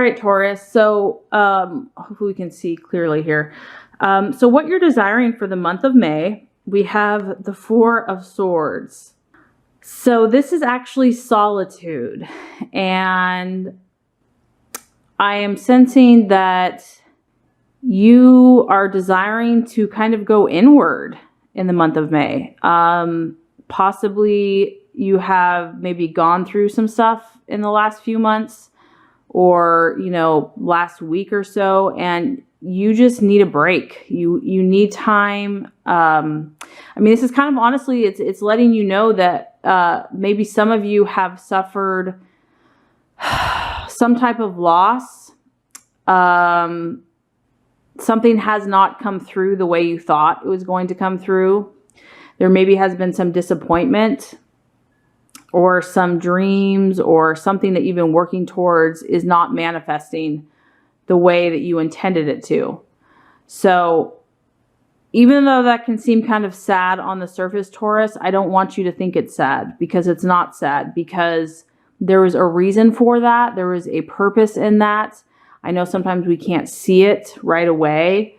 right, Taurus. So hopefully we can see clearly here. So what you're desiring for the month of May, we have the Four of Swords. So this is actually solitude. And I am sensing that you are desiring to kind of go inward in the month of May. Possibly you have maybe gone through some stuff in the last few months or, last week or so, and you just need a break. You need time. This is kind of honestly, it's letting you know that maybe some of you have suffered some type of loss. Something has not come through the way you thought it was going to come through. There maybe has been some disappointment or some dreams or something that you've been working towards is not manifesting the way that you intended it to. So even though that can seem kind of sad on the surface, Taurus, I don't want you to think it's sad, because it's not sad, because there was a reason for that. There was a purpose in that. I know sometimes we can't see it right away.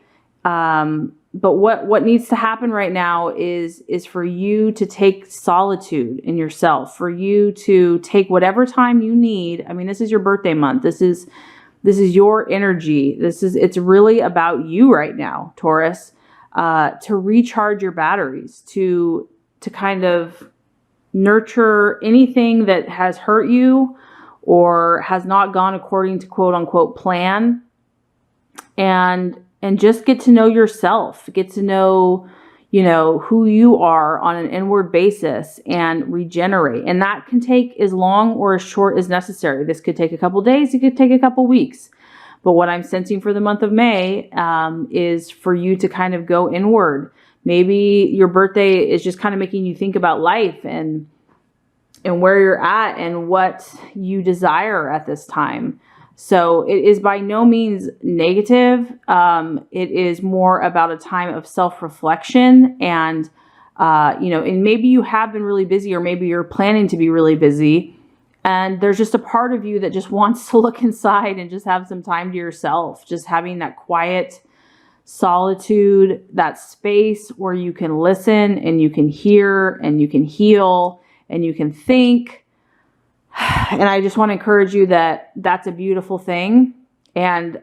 But what needs to happen right now is for you to take solitude in yourself, for you to take whatever time you need. I mean, this is your birthday month. This is your energy. It's really about you right now, Taurus, to recharge your batteries, to kind of nurture anything that has hurt you or has not gone according to quote unquote plan, and just get to know yourself, get to know, who you are on an inward basis and regenerate. And that can take as long or as short as necessary. This could take a couple days. It could take a couple weeks. But what I'm sensing for the month of May is for you to kind of go inward. Maybe your birthday is just kind of making you think about life and where you're at and what you desire at this time. So it is by no means negative. It is more about a time of self-reflection and, and maybe you have been really busy, or maybe you're planning to be really busy. And there's just a part of you that just wants to look inside and just have some time to yourself, just having that quiet solitude, that space where you can listen and you can hear and you can heal and you can think. And I just want to encourage you that that's a beautiful thing. And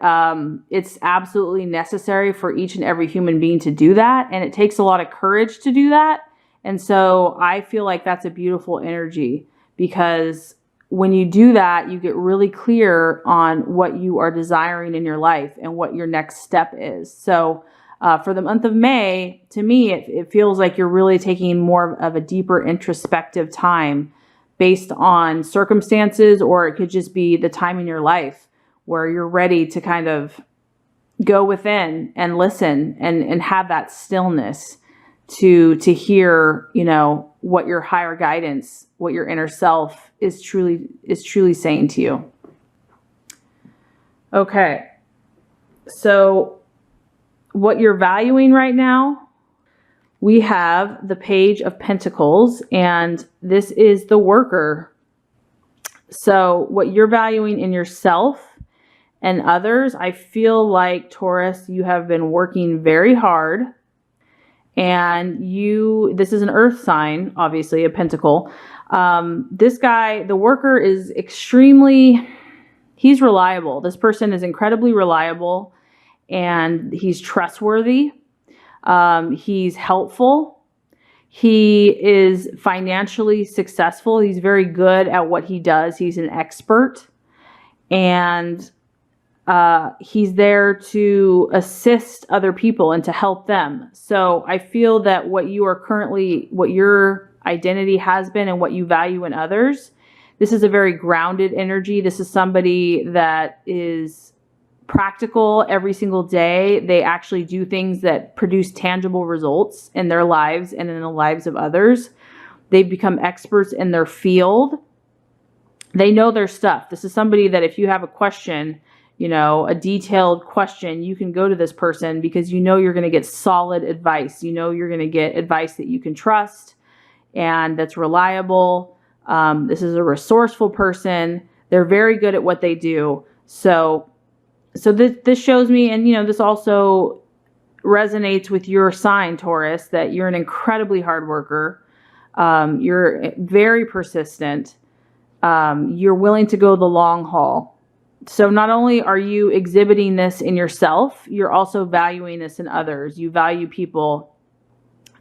it's absolutely necessary for each and every human being to do that. And it takes a lot of courage to do that. And so I feel like that's a beautiful energy, because when you do that, you get really clear on what you are desiring in your life and what your next step is. So for the month of May, to me, it feels like you're really taking more of a deeper introspective time based on circumstances, or it could just be the time in your life where you're ready to kind of go within and listen and have that stillness to hear, what your higher guidance, what your inner self is truly saying to you. Okay. So what you're valuing right now, we have the Page of Pentacles, and this is the Worker. So what you're valuing in yourself and others, I feel like, Taurus, you have been working very hard, and this is an earth sign, obviously a pentacle. This guy, the Worker, is he's reliable. This person is incredibly reliable, and he's trustworthy. He's helpful. He is financially successful. He's very good at what he does. He's an expert, and he's there to assist other people and to help them. So I feel that what your identity has been and what you value in others, this is a very grounded energy. This is somebody that is practical every single day. They actually do things that produce tangible results in their lives and in the lives of others. They've become experts in their field. They know their stuff. This is somebody that if you have a question, a detailed question, you can go to this person because you're going to get solid advice. You're going to get advice that you can trust and that's reliable. This is a resourceful person. They're very good at what they do. So this shows me, and this also resonates with your sign, Taurus, that you're an incredibly hard worker. You're very persistent. You're willing to go the long haul. So not only are you exhibiting this in yourself, you're also valuing this in others. You value people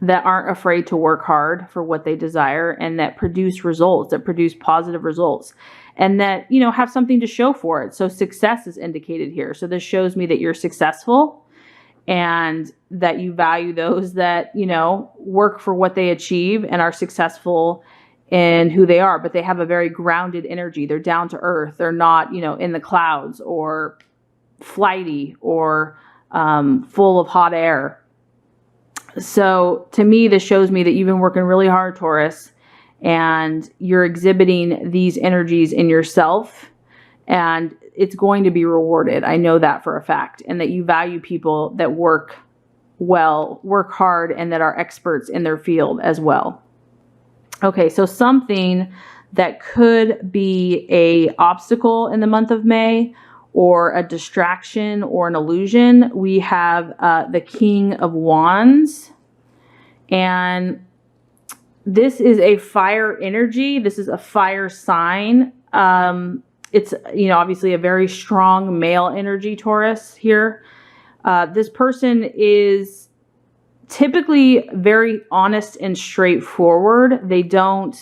that aren't afraid to work hard for what they desire and that produce results, that produce positive results, and that, have something to show for it. So success is indicated here. So this shows me that you're successful and that you value those that, work for what they achieve and are successful in who they are, but they have a very grounded energy. They're down to earth. They're not, in the clouds or flighty or full of hot air. So to me, this shows me that you've been working really hard, Taurus, and you're exhibiting these energies in yourself, and it's going to be rewarded. I know that for a fact, and that you value people that work well, work hard, and that are experts in their field as well. Okay, so something that could be an obstacle in the month of May, or a distraction or an illusion, we have the King of Wands. And this is a fire energy. This is a fire sign. It's, obviously a very strong male energy, Taurus, here. This person is typically very honest and straightforward. They don't,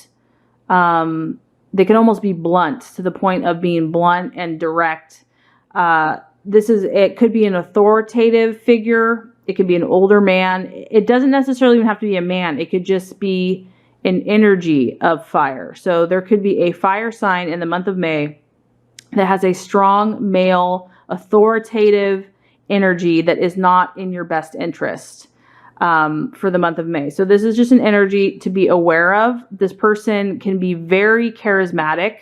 they can almost be blunt, to the point of being blunt and direct. It could be an authoritative figure. It could be an older man. It doesn't necessarily even have to be a man. It could just be an energy of fire. So there could be a fire sign in the month of May that has a strong male authoritative energy that is not in your best interest for the month of May. So this is just an energy to be aware of. This person can be very charismatic,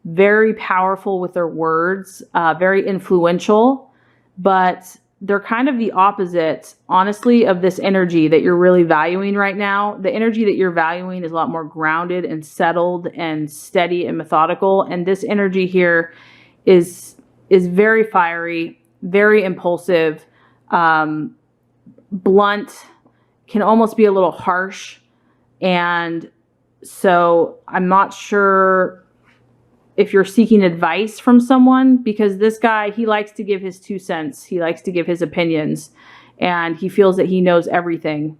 very powerful with their words, very influential, but they're kind of the opposite, honestly, of this energy that you're really valuing right now. The energy that you're valuing is a lot more grounded and settled and steady and methodical. And this energy here is very fiery, very impulsive, blunt, can almost be a little harsh. And so I'm not sure if you're seeking advice from someone, because this guy, he likes to give his 2 cents. He likes to give his opinions, and he feels that he knows everything.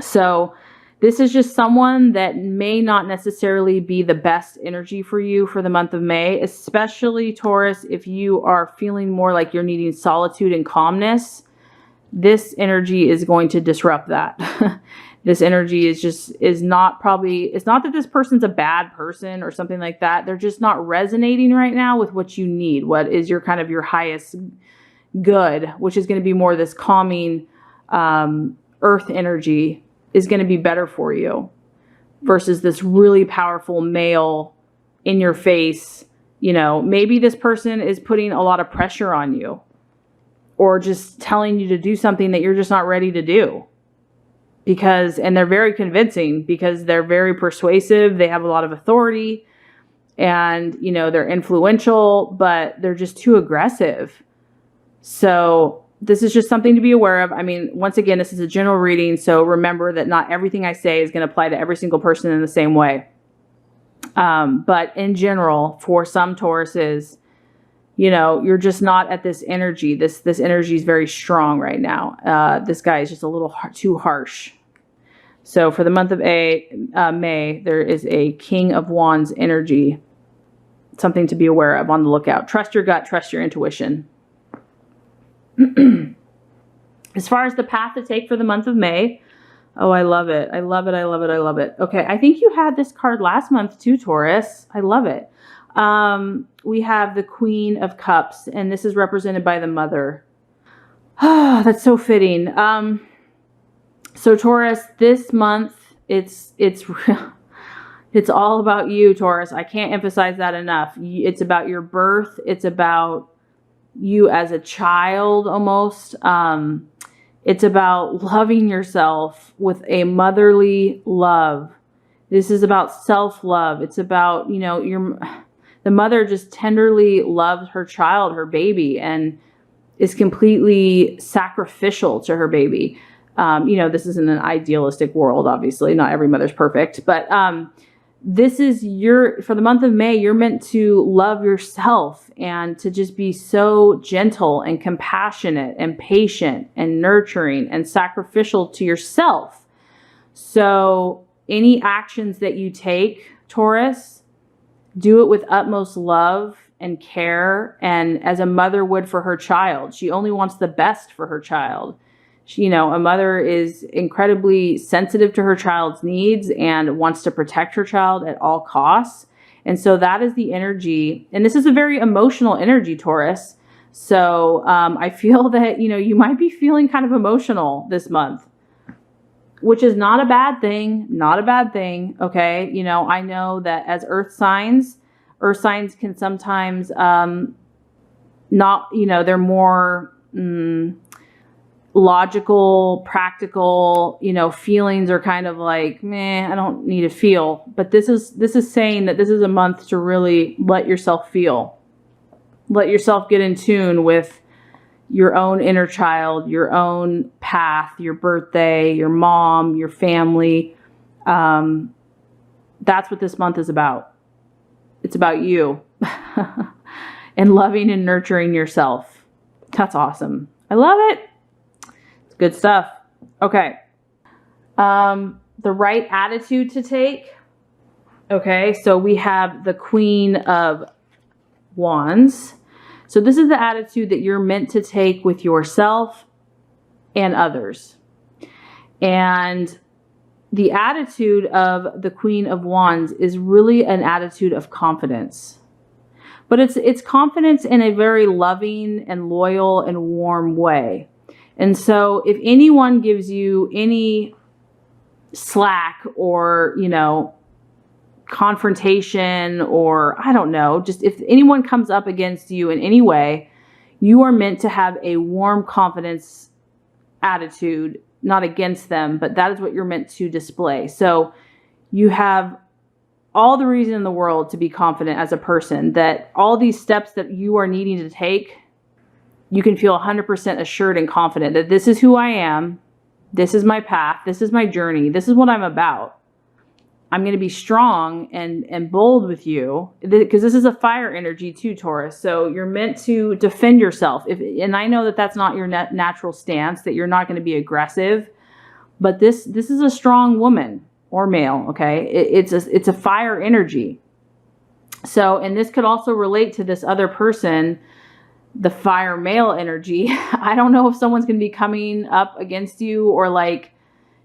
So this is just someone that may not necessarily be the best energy for you for the month of May, especially Taurus, if you are feeling more like you're needing solitude and calmness. This energy is going to disrupt that. This energy is not probably, it's not that this person's a bad person or something like that. They're just not resonating right now with what you need. What is your kind of your highest good, which is going to be more this calming earth energy is going to be better for you versus this really powerful male in your face. Maybe this person is putting a lot of pressure on you or just telling you to do something that you're just not ready to do. And they're very convincing because they're very persuasive. They have a lot of authority and, they're influential, but they're just too aggressive. So this is just something to be aware of. I mean, once again, this is a general reading. So remember that not everything I say is going to apply to every single person in the same way. But in general, for some Tauruses, you're just not at this energy. This energy is very strong right now. This guy is just a little too harsh. So for the month of May, there is a King of Wands energy. Something to be aware of, on the lookout. Trust your gut, trust your intuition. As far as the path to take for the month of May, oh, I love it. I love it. I love it. I love it. Okay, I think you had this card last month too, Taurus. I love it. We have the Queen of Cups, and this is represented by the Mother. Ah, that's so fitting. So Taurus, this month, it's all about you, Taurus. I can't emphasize that enough. It's about your birth. It's about you as a child almost. It's about loving yourself with a motherly love. This is about self-love. It's about, The mother just tenderly loves her child, her baby, and is completely sacrificial to her baby. This isn't an idealistic world, obviously. Not every mother's perfect, but this is for the month of May, you're meant to love yourself and to just be so gentle and compassionate and patient and nurturing and sacrificial to yourself. So any actions that you take, Taurus, do it with utmost love and care, and as a mother would for her child. She only wants the best for her child. A mother is incredibly sensitive to her child's needs and wants to protect her child at all costs. And so that is the energy. And this is a very emotional energy, Taurus. So I feel that, you might be feeling kind of emotional this month, which is not a bad thing. Not a bad thing. Okay. I know that as earth signs can sometimes they're more logical, practical, feelings are kind of like, meh, I don't need to feel. But this is saying that this is a month to really let yourself feel. Let yourself get in tune with your own inner child, your own path, your birthday, your mom, your family. That's what this month is about. It's about you and loving and nurturing yourself. That's awesome. I love it. It's good stuff. Okay. The right attitude to take. Okay. So we have the Queen of Wands. So this is the attitude that you're meant to take with yourself and others. And the attitude of the Queen of Wands is really an attitude of confidence. But it's confidence in a very loving and loyal and warm way. And so if anyone gives you any slack or, confrontation, or I don't know, just if anyone comes up against you in any way, you are meant to have a warm confidence attitude, not against them, but that is what you're meant to display. So you have all the reason in the world to be confident as a person, that all these steps that you are needing to take, you can feel 100% assured and confident that this is who I am. This is my path. This is my journey. This is what I'm about. I'm going to be strong and bold with you, because this is a fire energy too, Taurus. So you're meant to defend yourself. And I know that that's not your natural stance, that you're not going to be aggressive, but this is a strong woman or male. Okay. It's a fire energy. So, and this could also relate to this other person, the fire male energy. I don't know if someone's going to be coming up against you, or like,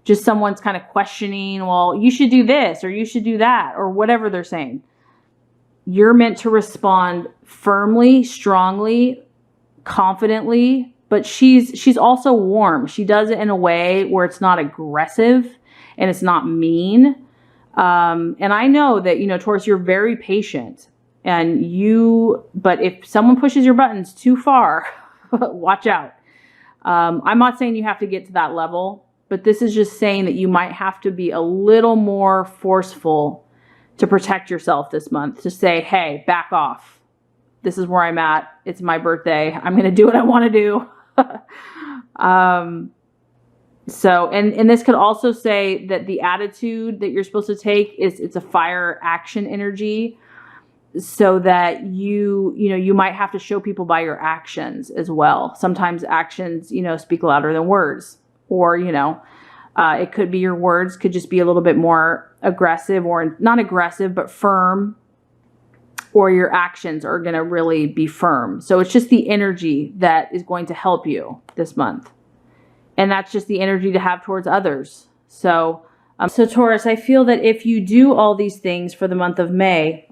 just someone's kind of questioning, well, you should do this or you should do that, or whatever they're saying. You're meant to respond firmly, strongly, confidently, but she's also warm. She does it in a way where it's not aggressive and it's not mean. And I know that, Taurus, you're very patient, but if someone pushes your buttons too far, watch out. I'm not saying you have to get to that level, but this is just saying that you might have to be a little more forceful to protect yourself this month, to say, hey, back off. This is where I'm at. It's my birthday. I'm going to do what I want to do. So, and this could also say that the attitude that you're supposed to take it's a fire action energy, so that you might have to show people by your actions as well. Sometimes actions, speak louder than words. Or, it could be your words could just be a little bit more aggressive, or not aggressive, but firm, or your actions are going to really be firm. So it's just the energy that is going to help you this month. And that's just the energy to have towards others. So Taurus, I feel that if you do all these things for the month of May,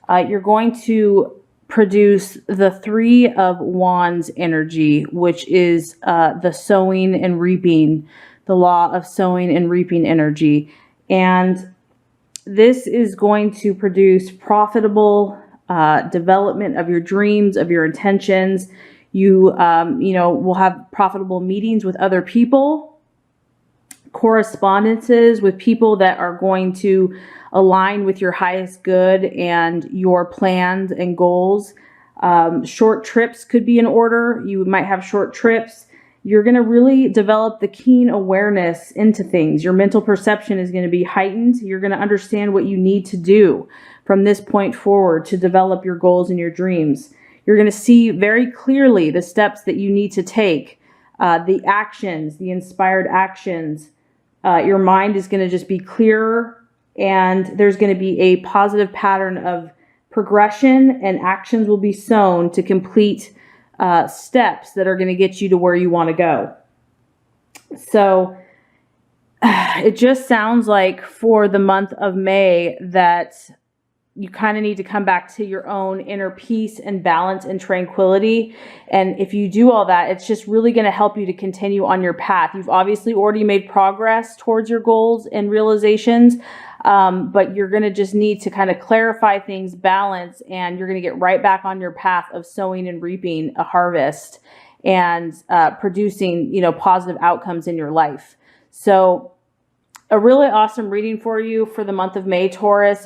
you're going to produce the Three of Wands energy, which is the sowing and reaping, the law of sowing and reaping energy. And this is going to produce profitable development of your dreams, of your intentions. You will have profitable meetings with other people, correspondences with people that are going to align with your highest good and your plans and goals. Short trips could be in order. You might have short trips. You're going to really develop the keen awareness into things. Your mental perception is going to be heightened. You're going to understand what you need to do from this point forward to develop your goals and your dreams. You're going to see very clearly the steps that you need to take, the actions, the inspired actions. Your mind is going to just be clearer, and there's going to be a positive pattern of progression, and actions will be sown to complete steps that are going to get you to where you want to go. So it just sounds like for the month of May that you kind of need to come back to your own inner peace and balance and tranquility. And if you do all that, it's just really going to help you to continue on your path. You've obviously already made progress towards your goals and realizations, but you're going to just need to kind of clarify things, balance, and you're going to get right back on your path of sowing and reaping a harvest and producing, positive outcomes in your life. So a really awesome reading for you for the month of May, Taurus.